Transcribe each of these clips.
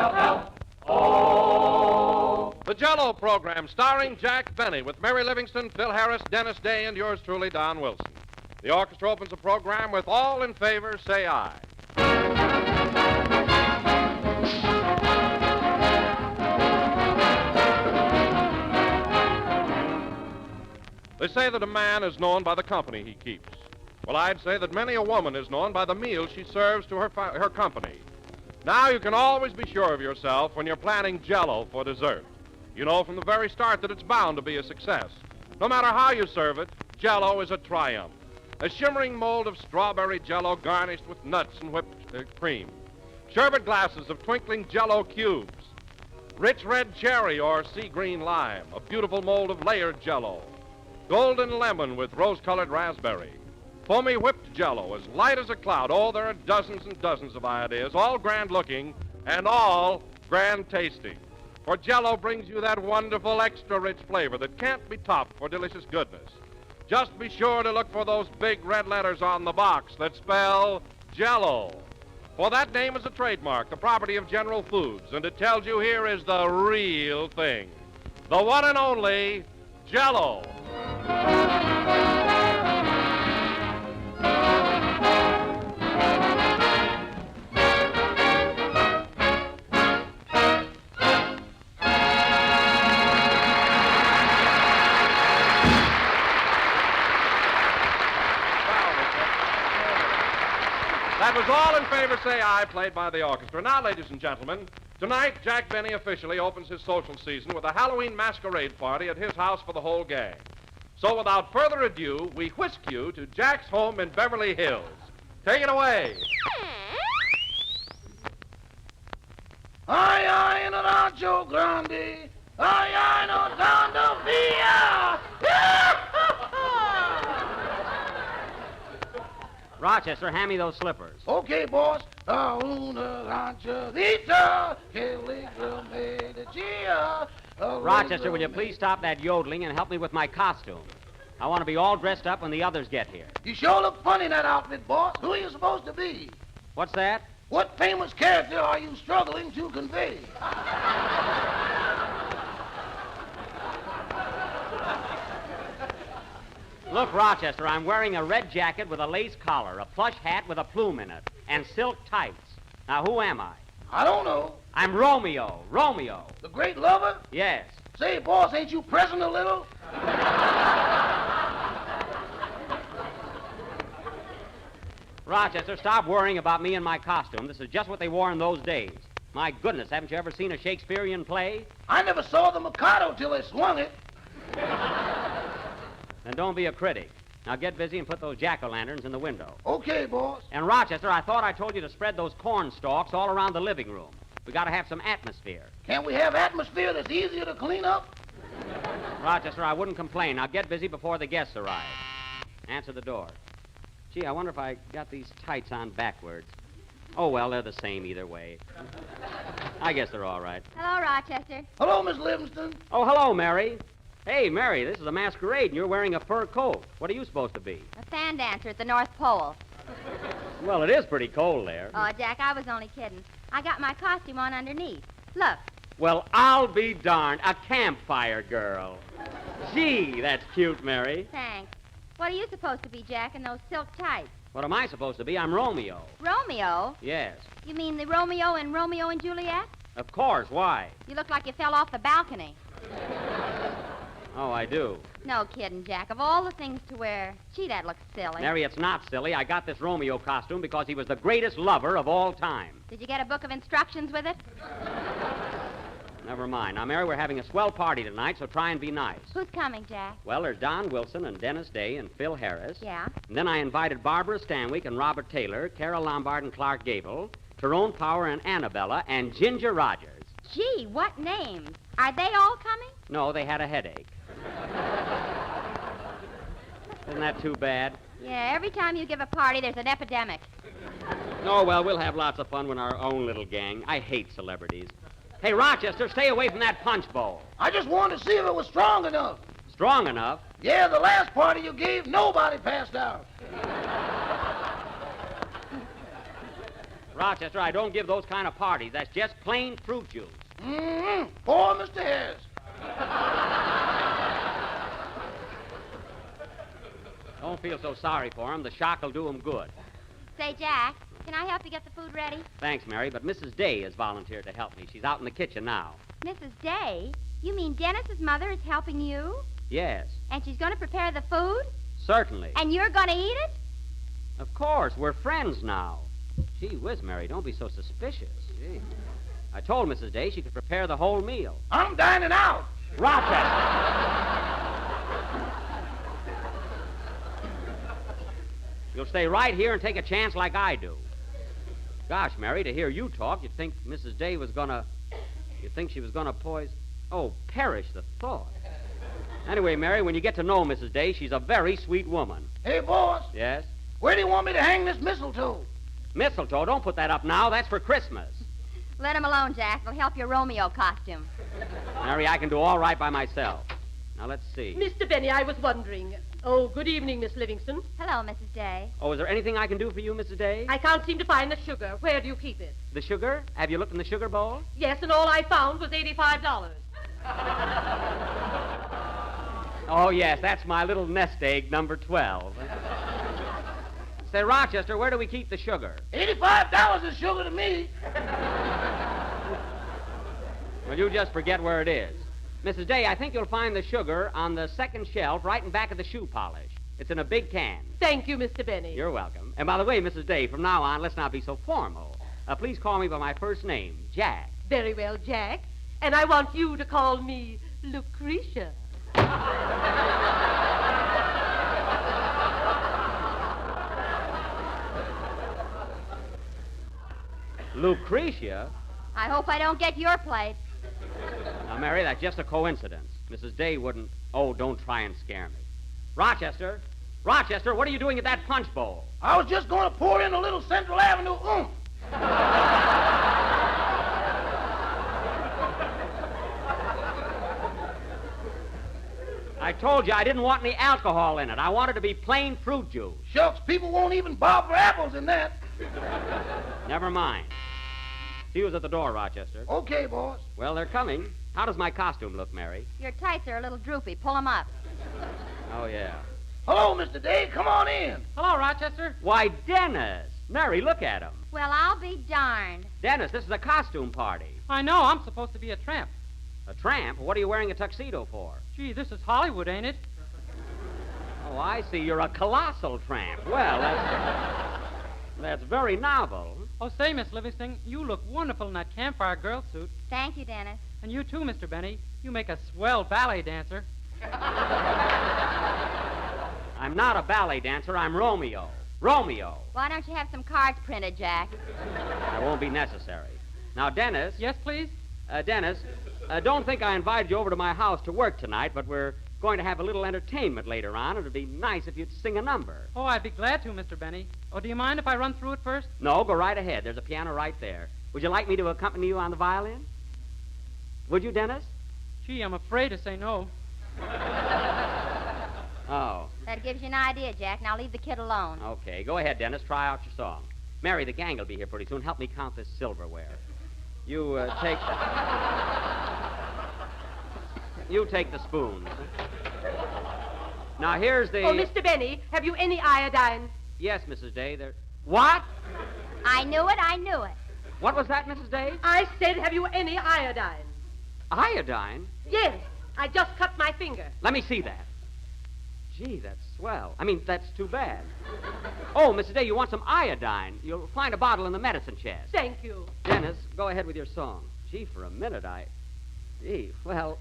J-E-L-L-O. The Jell-O program starring Jack Benny with Mary Livingston, Phil Harris, Dennis Day, and yours truly, Don Wilson. The orchestra opens the program with All in Favor, Say Aye. They say that a man is known by the company he keeps. Well, I'd say that many a woman is known by the meal she serves to her company. Now you can always be sure of yourself when you're planning Jell-O for dessert. You know from the very start that it's bound to be a success. No matter how you serve it, Jell-O is a triumph. A shimmering mold of strawberry Jell-O garnished with nuts and whipped cream. Sherbet glasses of twinkling Jell-O cubes. Rich red cherry or sea green lime. A beautiful mold of layered Jell-O. Golden lemon with rose-colored raspberry. Foamy whipped Jell-O, as light as a cloud. Oh, there are dozens and dozens of ideas, all grand-looking and all grand-tasting. For Jell-O brings you that wonderful extra-rich flavor that can't be topped for delicious goodness. Just be sure to look for those big red letters on the box that spell Jell-O. For that name is a trademark, the property of General Foods, and it tells you here is the real thing. The one and only Jell-O. That was All in Favor, Say Aye, played by the orchestra. Now, ladies and gentlemen, tonight Jack Benny officially opens his social season with a Halloween masquerade party at his house for the whole gang. So without further ado, we whisk you to Jack's home in Beverly Hills. Take it away. Ay, ay, in a rancho grande. Ay, ay, no tanto via. Rochester, hand me those slippers. Okay, boss. Una rancherita, que ligra medicina. Rochester, will you please stop that yodeling and help me with my costume? I want to be all dressed up when the others get here. You sure look funny in that outfit, boss. Who are you supposed to be? What's that? What famous character are you struggling to convey? Look, Rochester, I'm wearing a red jacket with a lace collar, a plush hat with a plume in it, and silk tights. Now, who am I? I don't know. I'm Romeo. Romeo. The great lover? Yes. Say, boss, ain't you pressing a little? Rochester, stop worrying about me and my costume. This is just what they wore in those days. My goodness, haven't you ever seen a Shakespearean play? I never saw the Mikado till they swung it. Then don't be a critic. Now get busy and put those jack-o'-lanterns in the window. Okay, boss. And Rochester, I thought I told you to spread those corn stalks all around the living room. We got to have some atmosphere. Can't we have atmosphere that's easier to clean up? Rochester, I wouldn't complain. Now get busy before the guests arrive. Answer the door. Gee, I wonder if I got these tights on backwards. Oh, well, they're the same either way. I guess they're all right. Hello, Rochester. Hello, Miss Livingston. Oh, hello, Mary. Hey, Mary, this is a masquerade, and you're wearing a fur coat. What are you supposed to be? A fan dancer at the North Pole. Well, it is pretty cold there. Oh, Jack, I was only kidding. I got my costume on underneath. Look. Well, I'll be darned. A campfire girl. Gee, that's cute, Mary. Thanks. What are you supposed to be, Jack, in those silk tights? What am I supposed to be? I'm Romeo. Romeo? Yes. You mean the Romeo and Juliet? Of course. Why? You look like you fell off the balcony. Oh, I do. No kidding, Jack. Of all the things to wear, gee, that looks silly. Mary, it's not silly. I got this Romeo costume because he was the greatest lover of all time. Did you get a book of instructions with it? Never mind. Now, Mary, we're having a swell party tonight, so try and be nice. Who's coming, Jack? Well, there's Don Wilson and Dennis Day and Phil Harris. Yeah? And then I invited Barbara Stanwyck and Robert Taylor, Carol Lombard and Clark Gable, Tyrone Power and Annabella, and Ginger Rogers. Gee, what names? Are they all coming? No, they had a headache. Isn't that too bad? Yeah, every time you give a party, there's an epidemic. Oh, well, we'll have lots of fun with our own little gang. I hate celebrities. Hey, Rochester, stay away from that punch bowl. I just wanted to see if it was strong enough. Strong enough? Yeah, the last party you gave, nobody passed out. Rochester, I don't give those kind of parties. That's just plain fruit juice. Mm-hmm. Poor Mr. Harris. Don't feel so sorry for him. The shock will do him good. Say, Jack, can I help you get the food ready? Thanks, Mary, but Mrs. Day has volunteered to help me. She's out in the kitchen now. Mrs. Day? You mean Dennis's mother is helping you? Yes, And she's going to prepare the food? certainly. And you're going to eat it? Of course, we're friends now. Gee whiz, Mary, don't be so suspicious. Gee. I told Mrs. Day she could prepare the whole meal. I'm dining out. Rochester! You'll stay right here and take a chance like I do. Gosh, Mary, to hear you talk, you'd think Mrs. Day was gonna... You'd think she was gonna poison... Oh, perish the thought. Anyway, Mary, when you get to know Mrs. Day, she's a very sweet woman. Hey, boss, Yes? where do you want me to hang this mistletoe? Mistletoe, don't put that up now. That's for Christmas. Let him alone, Jack. It'll help your Romeo costume. Mary, I can do all right by myself. Now, let's see. Mr. Benny, I was wondering. Oh, good evening, Miss Livingston. Hello, Mrs. Day. Oh, is there anything I can do for you, Mrs. Day? I can't seem to find the sugar. Where do you keep it? The sugar? Have you looked in the sugar bowl? Yes, and all I found was $85. Oh, yes, that's my little nest egg, number 12. Say, Rochester, where do we keep the sugar? $85 is sugar to me. Well, you just forget where it is. Mrs. Day, I think you'll find the sugar on the second shelf right in back of the shoe polish. It's in a big can. Thank you, Mr. Benny. You're welcome. And by the way, Mrs. Day, from now on, let's not be so formal. Please call me by my first name, Jack. Very well, Jack. And I want you to call me Lucretia. Lucretia? I hope I don't get your plate. Now, Mary, that's just a coincidence. Mrs. Day wouldn't... Oh, don't try and scare me. Rochester! Rochester, what are you doing at that punch bowl? I was just going to pour in a little Central Avenue oomph. I told you I didn't want any alcohol in it. I wanted to be plain fruit juice. Shucks, people won't even bob for apples in that. Never mind. See who's at the door, Rochester. Okay, boss. Well, they're coming. How does my costume look, Mary? Your tights are a little droopy. Pull them up. Oh, yeah. Hello, Mr. Day. Come on in. Hello, Rochester. Why, Dennis! Mary, look at him. Well, I'll be darned. Dennis, this is a costume party. I know. I'm supposed to be a tramp. A tramp? What are you wearing a tuxedo for? Gee, this is Hollywood, ain't it? Oh, I see. You're a colossal tramp. Well, that's very novel. Oh, say, Miss Livingston, you look wonderful in that campfire girl suit. Thank you, Dennis. And you too, Mr. Benny. You make a swell ballet dancer. I'm not a ballet dancer. I'm Romeo. Romeo. Why don't you have some cards printed, Jack? That won't be necessary. Now, Dennis. Yes, please? Dennis, don't think I invited you over to my house to work tonight, but we're going to have a little entertainment later on. It'd be nice if you'd sing a number. Oh, I'd be glad to, Mr. Benny. Oh, do you mind if I run through it first? No, go right ahead. There's a piano right there. Would you like me to accompany you on the violin? Would you, Dennis? Gee, I'm afraid to say no. Oh, That gives you an idea, Jack. Now leave the kid alone. okay. Go ahead, Dennis. Try out your song. Mary, the gang will be here pretty soon. Help me count this silverware. You take... You take the spoons. Now, here's the... Oh, Mr. Benny, have you any iodine? Yes, Mrs. Day, there... What? I knew it. I knew it. What was that, Mrs. Day? I said, have you any iodine? Iodine? Yes, I just cut my finger. Let me see that. Gee, that's swell. I mean, that's too bad. Oh, Mrs. Day, you want some iodine. You'll find a bottle in the medicine chest. Thank you. Dennis, go ahead with your song. Gee, for a minute, Gee, well...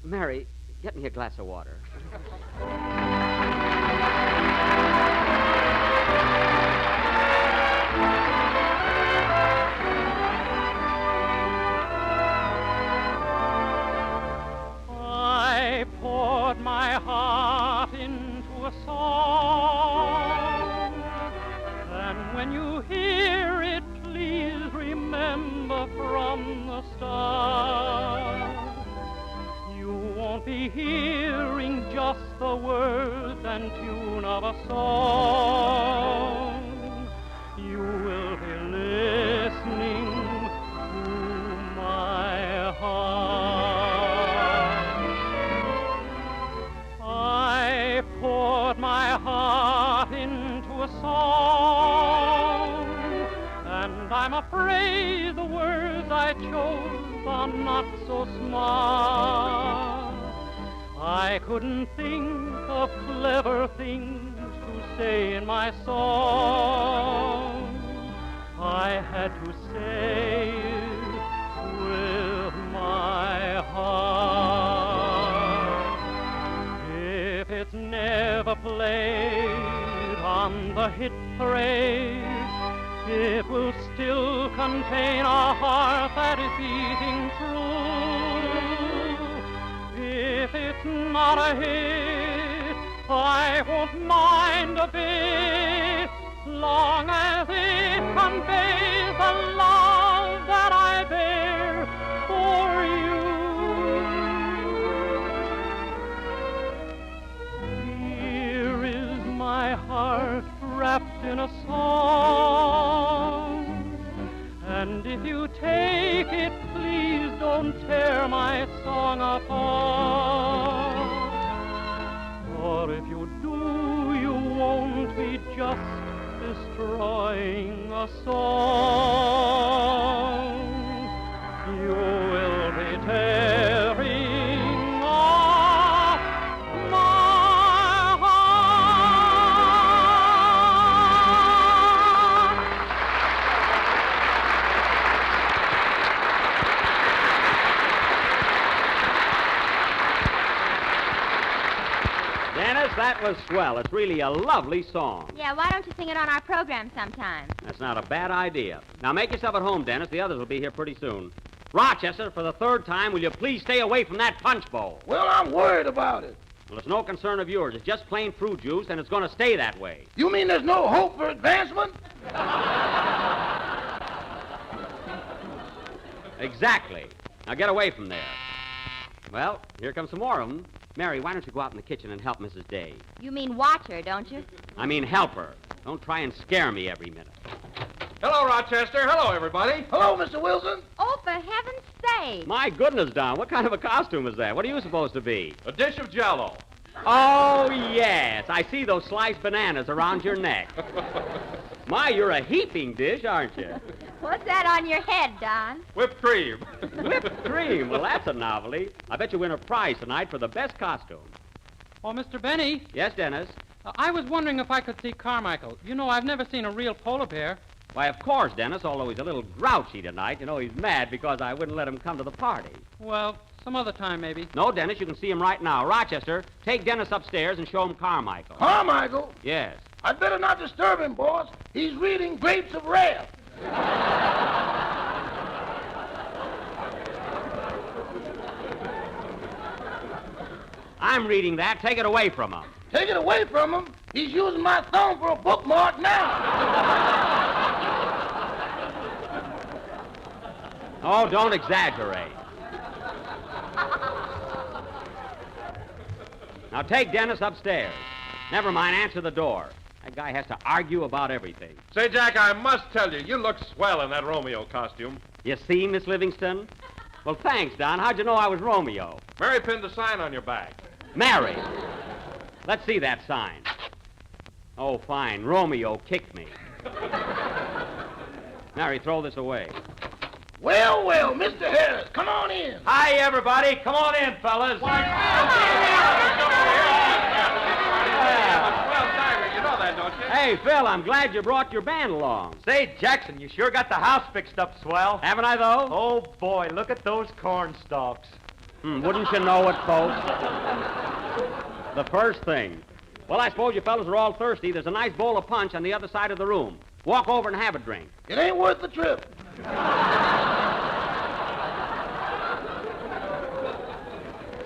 Mary, get me a glass of water. I poured my heart into a song. And when you hear it, please remember from the start. You won't be hearing just the words and tune of a song. You will be listening afraid the words I chose are not so smart. I couldn't think of clever things to say in my song. I had to say it with my heart. If it's never played on the hit parade, it will still contain a heart that is beating true. If it's not a hit, I won't mind a bit, long as it conveys the love that I bear for you. Here is my heart wrapped in a song, and if you take it, please don't tear my song apart. For if you do, you won't be just destroying a song. You will be tearing off my heart. Dennis, that was swell. It's really a lovely song. Yeah, why don't you sing it on our program sometime? That's not a bad idea. Now make yourself at home, Dennis. The others will be here pretty soon. Rochester, for the third time, will you please stay away from that punch bowl? Well, I'm worried about it. Well, it's no concern of yours. It's just plain fruit juice, and it's going to stay that way. You mean there's no hope for advancement? Exactly. Now get away from there. Well, here comes some more of them. Mary, why don't you go out in the kitchen and help Mrs. Day? You mean watch her, don't you? I mean help her. Don't try and scare me every minute. Hello, Rochester. Hello, everybody. Hello, Mr. Wilson. Oh, for heaven's sake. My goodness, Don, what kind of a costume is that? What are you supposed to be? A dish of Jell-O. Oh, yes. I see those sliced bananas around your neck. My, you're a heaping dish, aren't you? What's that on your head, Don? Whipped cream. Whipped cream. Well, that's a novelty. I bet you win a prize tonight for the best costume. Oh, Mr. Benny, Yes, Dennis? I was wondering if I could see Carmichael. You know, I've never seen a real polar bear. Why, of course, Dennis, although he's a little grouchy tonight. You know, he's mad because I wouldn't let him come to the party. Well, some other time, maybe. No, Dennis, you can see him right now. Rochester, take Dennis upstairs and show him Carmichael. Carmichael? Yes. I'd better not disturb him, boss. He's reading Grapes of Wrath. I'm reading that. Take it away from him. Take it away from him. He's using my thumb for a bookmark now. Oh, don't exaggerate. Now take Dennis upstairs. Never mind, answer the door. That guy has to argue about everything. Say, Jack, I must tell you, you look swell in that Romeo costume. You see, Miss Livingston? Well, thanks, Don. How'd you know I was Romeo? Mary pinned a sign on your back. Mary. Let's see that sign. Oh, fine. Romeo kicked me. Mary, throw this away. Well, well, Mr. Harris, come on in. Hi, everybody. Come on in, fellas. Well, Tiger, you know that, don't you? Hey, Phil, I'm glad you brought your band along. Say, Jackson, you sure got the house fixed up swell. Haven't I, though? Oh, boy, look at those corn stalks. Wouldn't you know it, folks? The first thing. Well, I suppose you fellas are all thirsty. There's a nice bowl of punch on the other side of the room. Walk over and have a drink. It ain't worth the trip.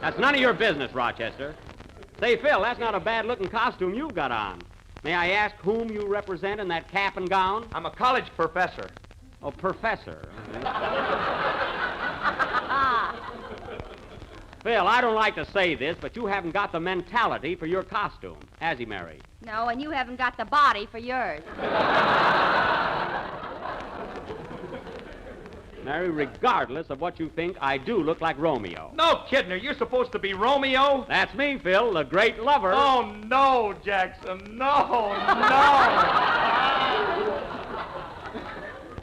That's none of your business, Rochester. Say, Phil, that's not a bad-looking costume you've got on. May I ask whom you represent in that cap and gown? I'm a college professor. Oh, professor. Phil, I don't like to say this, but you haven't got the mentality for your costume, has he, Mary? No, and you haven't got the body for yours. Mary, regardless of what you think, I do look like Romeo. No kidding, are you supposed to be Romeo? That's me, Phil, the great lover. Oh, no, Jackson, no.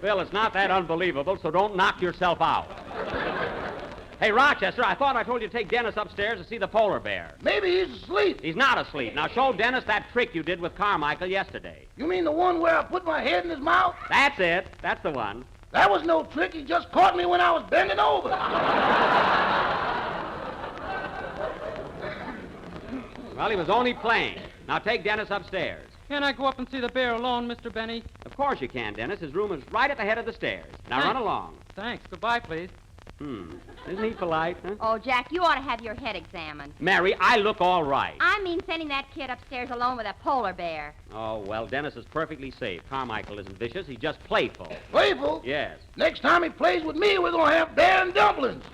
Phil, it's not that unbelievable, so don't knock yourself out. Hey, Rochester, I thought I told you to take Dennis upstairs to see the polar bear. Maybe he's asleep. He's not asleep. Now show Dennis that trick you did with Carmichael yesterday. You mean the one where I put my head in his mouth? That's it. That's the one. That was no trick. He just caught me when I was bending over. Well, he was only playing. Now take Dennis upstairs. Can I go up and see the bear alone, Mr. Benny? Of course you can, Dennis. His room is right at the head of the stairs. Now run along. Thanks. Goodbye, please. Isn't he polite, huh? Oh, Jack, you ought to have your head examined. Mary, I look all right. I mean sending that kid upstairs alone with a polar bear. Oh, well, Dennis is perfectly safe. Carmichael isn't vicious. He's just playful. Playful? Yes. Next time he plays with me, we're going to have bear and dumplings.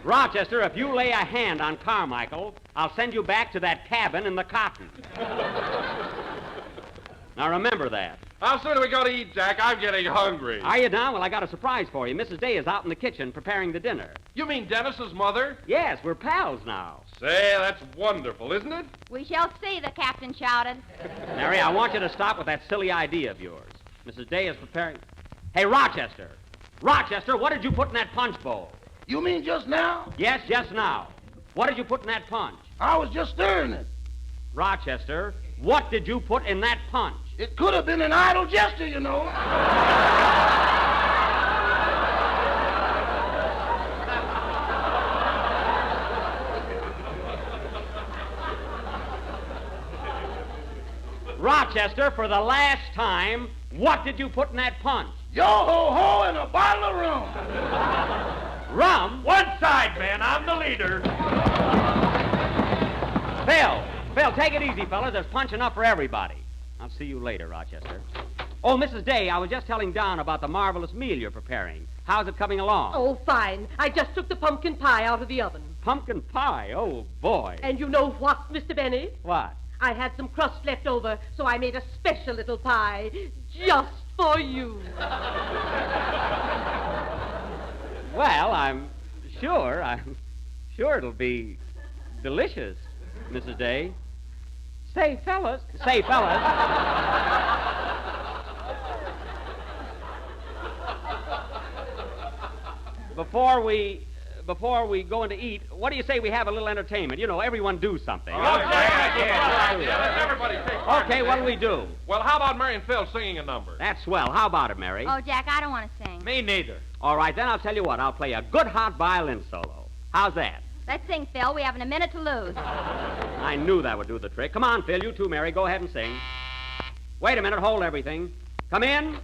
Rochester, if you lay a hand on Carmichael, I'll send you back to that cabin in the cotton. Now remember that. How soon do we go to eat, Jack? I'm getting hungry. Are you down? Well, I got a surprise for you. Mrs. Day is out in the kitchen preparing the dinner. You mean Dennis's mother? Yes, we're pals now. Say, that's wonderful, isn't it? We shall see, the captain shouted. Mary, I want you to stop with that silly idea of yours. Mrs. Day is preparing... Hey, Rochester! Rochester, what did you put in that punch bowl? You mean just now? Yes, just now. What did you put in that punch? I was just stirring it. Rochester, what did you put in that punch? It could have been an idle gesture, you know. Rochester, for the last time, what did you put in that punch? Yo-ho-ho and a bottle of rum. Rum? One side, man. I'm the leader. Phil, take it easy, fellas. There's punch enough for everybody. I'll see you later, Rochester. Oh, Mrs. Day, I was just telling Don about the marvelous meal you're preparing. How's it coming along? Oh, fine. I just took the pumpkin pie out of the oven. Pumpkin pie? Oh, boy. And you know what, Mr. Benny? What? I had some crust left over, so I made a special little pie just for you. Well, I'm sure it'll be delicious, Mrs. Day. Say, fellas. Before we go in to eat, what do you say we have a little entertainment? You know, everyone do something. Let's everybody take part. Okay, what'll we do? Well, how about Mary and Phil singing a number? That's swell. How about it, Mary? Oh, Jack, I don't want to sing. Me neither. All right, then I'll tell you what. I'll play a good hot violin solo. How's that? Let's sing, Phil. We haven't a minute to lose. I knew that would do the trick. Come on, Phil. You too, Mary. Go ahead and sing. Wait a minute. Hold everything. Come in.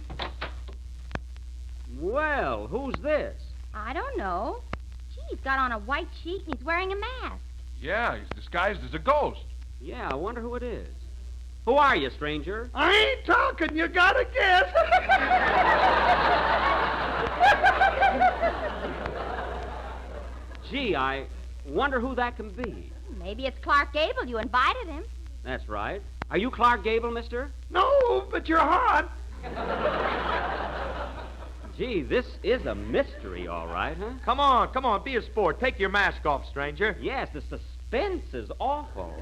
Well, who's this? I don't know. Gee, he's got on a white sheet and he's wearing a mask. Yeah, he's disguised as a ghost. Yeah, I wonder who it is. Who are you, stranger? I ain't talking. You gotta guess. Gee, I wonder who that can be. Maybe it's Clark Gable. You invited him. That's right. Are you Clark Gable, mister? No, but you're hot. Gee, this is a mystery, all right, huh? Come on. Be a sport. Take your mask off, stranger. Yes, the suspense is awful.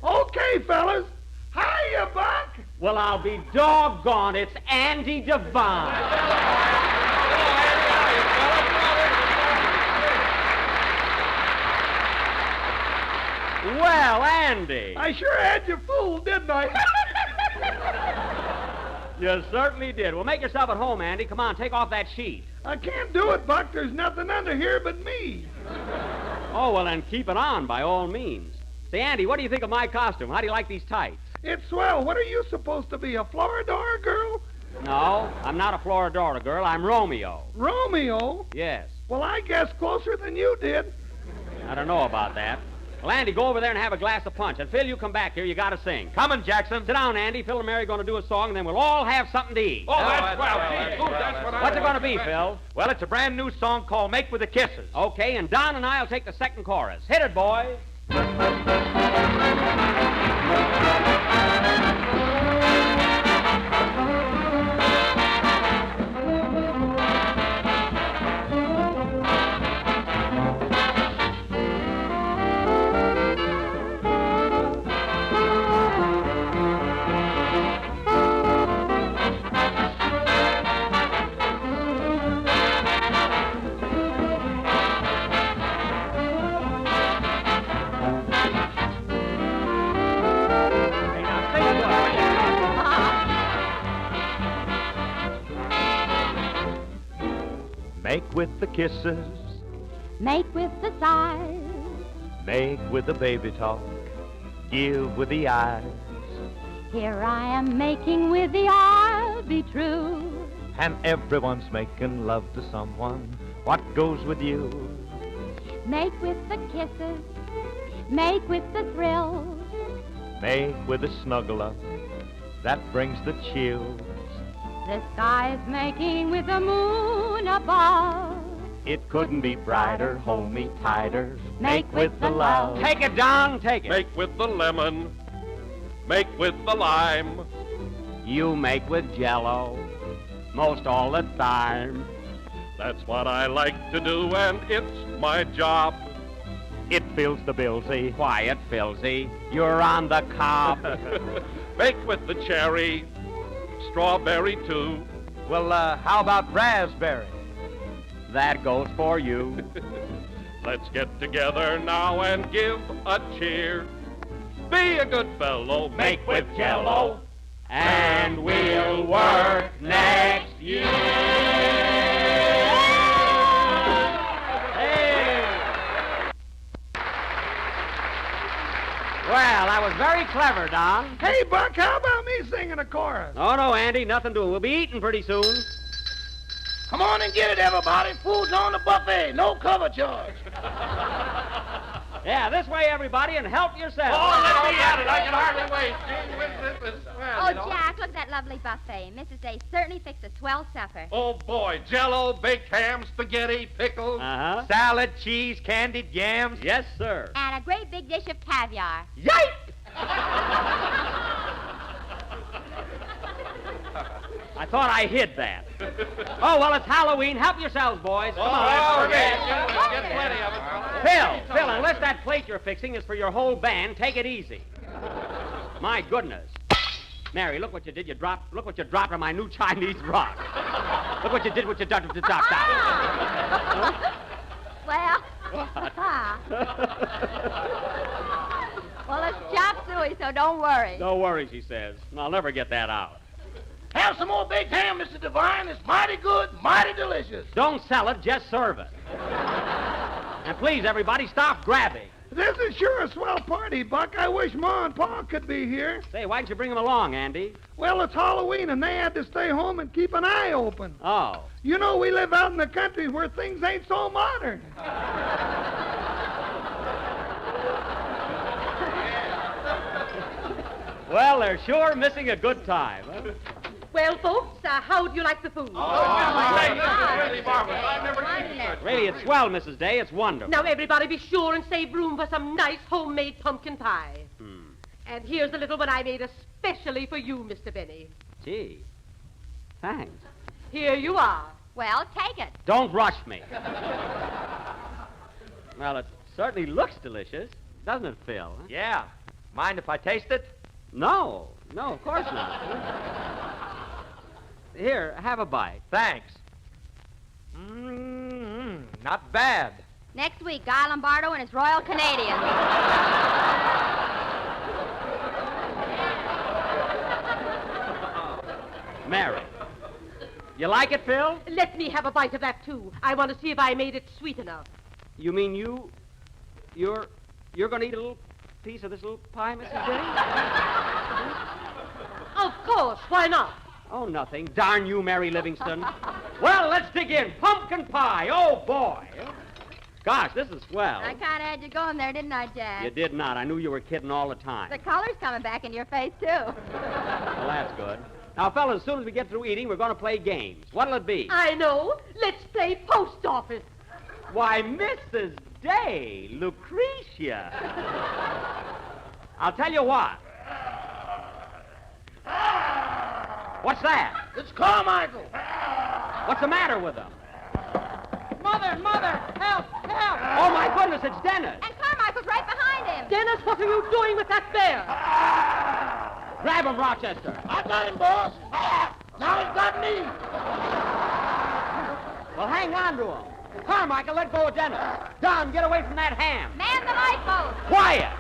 Okay, fellas. Hiya, Buck. Well, I'll be doggone. It's Andy Devine. Well, Andy. I sure had you fooled, didn't I? You certainly did. Well, make yourself at home, Andy. Come on, take off that sheet. I can't do it, Buck. There's nothing under here but me. Oh, well, then keep it on by all means. Say, Andy, what do you think of my costume? How do you like these tights? It's swell. What are you supposed to be, a Floridor girl? No, I'm not a Floridora girl. I'm Romeo. Romeo? Yes. Well, I guess closer than you did. I don't know about that. Well, Andy, go over there and have a glass of punch. And Phil, you come back here. You got to sing. Coming, Jackson. Sit down, Andy. Phil and Mary are going to do a song, and then we'll all have something to eat. Oh, that's swell. That's what What's it going to be, Phil? Well, it's a brand new song called Make with the Kisses. Okay, and Don and I'll take the second chorus. Hit it, boys. Make with the kisses. Make with the sighs. Make with the baby talk. Give with the eyes. Here I am making with the I'll be true. And everyone's making love to someone. What goes with you? Make with the kisses. Make with the thrills. Make with the snuggle up. That brings the chills. The sky's making with the moon above. It couldn't be brighter, hold me tighter. Make with the love. Take it, Don, take it. Make with the lemon. Make with the lime. You make with Jell-O most all the time. That's what I like to do, and it's my job. It fills the billsy. Quiet, Filsy. You're on the cob. Make with the cherry. Strawberry, too. Well, how about raspberry? That goes for you. Let's get together now and give a cheer. Be a good fellow. Make with Jell-O. And we'll work next year. Hey. Well, that was very clever, Don. Hey, Buck, how about me singing a chorus? Oh, no, Andy, nothing doing. We'll be eating pretty soon. Come on and get it, everybody. Food's on the buffet. No cover charge. Yeah, this way, everybody, and help yourself. Oh, let me at it. I can hardly wait. Gee whiz, this is swell, Oh, you know. Jack, look at that lovely buffet. Mrs. Day certainly fixed a swell supper. Oh, boy. Jell-O, baked ham, spaghetti, pickles. Uh-huh. Salad, cheese, candied yams. Yes, sir. And a great big dish of caviar. I thought I hid that. Oh, well, it's Halloween. Help yourselves, boys. Come on. Okay. Get plenty of it. Phil, unless that plate you're fixing is for your whole band, take it easy. My goodness. Mary, look what you did. Look what you dropped on my new Chinese rock. Look what you did with your duck. Well. Well, it's chop suey, so don't worry. Don't worry, she says. I'll never get that out. Have some more baked ham, Mr. Devine. It's mighty good, mighty delicious. Don't sell it, just serve it. And please, everybody, stop grabbing. This is sure a swell party, Buck. I wish Ma and Pa could be here. Say, why didn't you bring them along, Andy? Well, it's Halloween, and they had to stay home and keep an eye open. Oh. You know, we live out in the country where things ain't so modern. Well, they're sure missing a good time. Huh? Well, folks, how do you like the food? Really marvelous. I've never seen such. Really, it's swell, Mrs. Day. It's wonderful. Now, everybody be sure and save room for some nice homemade pumpkin pie. And here's a little one I made especially for you, Mr. Benny. Gee, thanks. Here you are. Well, take it. Don't rush me. Well, it certainly looks delicious, doesn't it, Phil? Huh? Yeah. Mind if I taste it? No, of course not. Here, have a bite. Thanks. Not bad. Next week, Guy Lombardo and his Royal Canadians. Mary, you like it, Phil? Let me have a bite of that, too. I want to see if I made it sweet enough. You mean you're going to eat a little piece of this little pie, Mrs. Day? Of course. Why not? Oh, nothing. Darn you, Mary Livingston. Well, let's dig in. Pumpkin pie. Oh, boy. Gosh, this is swell. I kind of had you going there, didn't I, Jack? You did not. I knew you were kidding all the time. The color's coming back in your face, too. Well, that's good. Now, fellas, as soon as we get through eating, we're going to play games. What'll it be? I know. Let's play post office. Why, Mrs. Day, Lucretia. I'll tell you what. What's that? It's Carmichael. What's the matter with him? Mother, help. Oh, my goodness, it's Dennis. And Carmichael's right behind him. Dennis, what are you doing with that bear? Grab him, Rochester. I got him, boss. Now he's got me. Well, hang on to him. Carmichael, let go of Dennis. Don, get away from that ham. Man the lifeboat. Quiet.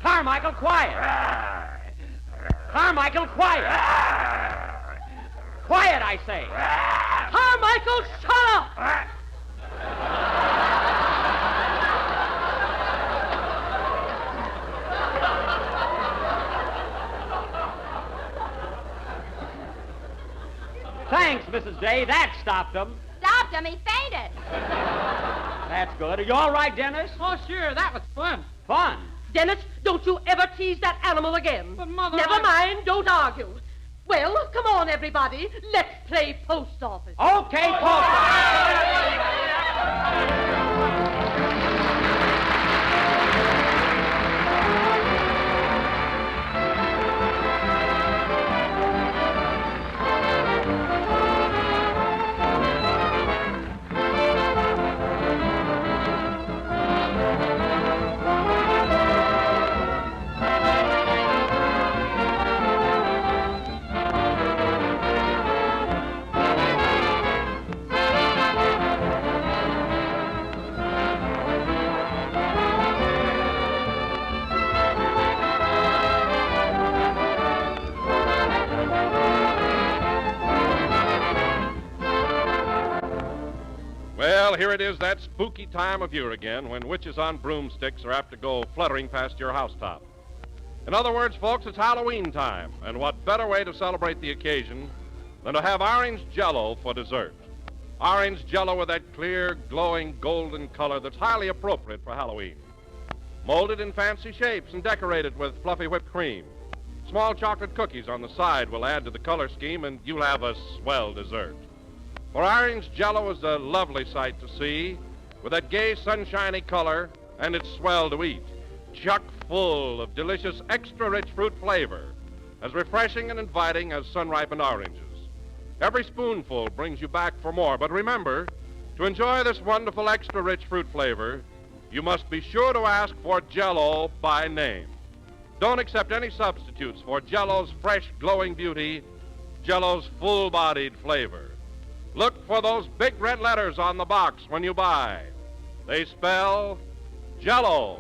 Carmichael, quiet. Carmichael, quiet. Quiet, I say. Carmichael, shut up! Thanks, Mrs. Day. That stopped him. Stopped him. He fainted. That's good. Are you all right, Dennis? Oh, sure, that was fun. Fun. Dennis, don't you ever tease that animal again. But, Mother, Never mind, don't argue. Well, come on, everybody. Let's play post office. Okay, folks. Well, here it is, that spooky time of year again when witches on broomsticks are apt to go fluttering past your housetop. In other words, folks, it's Halloween time, and what better way to celebrate the occasion than to have orange Jell-O for dessert. Orange Jell-O with that clear, glowing, golden color that's highly appropriate for Halloween. Molded in fancy shapes and decorated with fluffy whipped cream. Small chocolate cookies on the side will add to the color scheme, and you'll have a swell dessert. For orange Jell-O is a lovely sight to see, with that gay, sunshiny color, and it's swell to eat. Chock full of delicious, extra-rich fruit flavor, as refreshing and inviting as sun-ripened oranges. Every spoonful brings you back for more, but remember, to enjoy this wonderful, extra-rich fruit flavor, you must be sure to ask for Jell-O by name. Don't accept any substitutes for Jell-O's fresh, glowing beauty, Jell-O's full-bodied flavor. Look for those big red letters on the box when you buy. They spell Jell-O.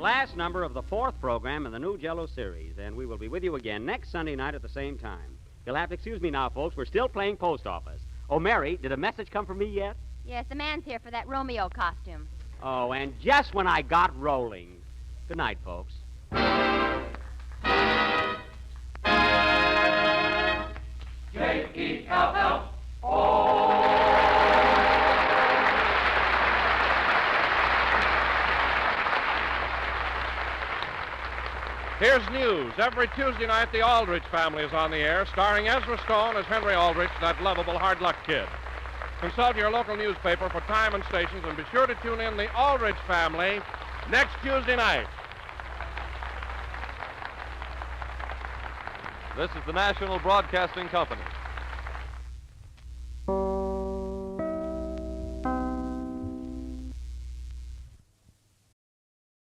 Last number of the fourth program in the new Jell-O series, and we will be with you again next Sunday night at the same time. You'll have to excuse me now, folks. We're still playing post office. Oh, Mary, did a message come from me yet? Yes, the man's here for that Romeo costume. Oh, and just when I got rolling. Good night, folks. Jell-O. Here's news. Every Tuesday night, the Aldrich Family is on the air, starring Ezra Stone as Henry Aldrich, that lovable hard luck kid. Consult your local newspaper for time and stations, and be sure to tune in the Aldrich Family next Tuesday night. This is the National Broadcasting Company.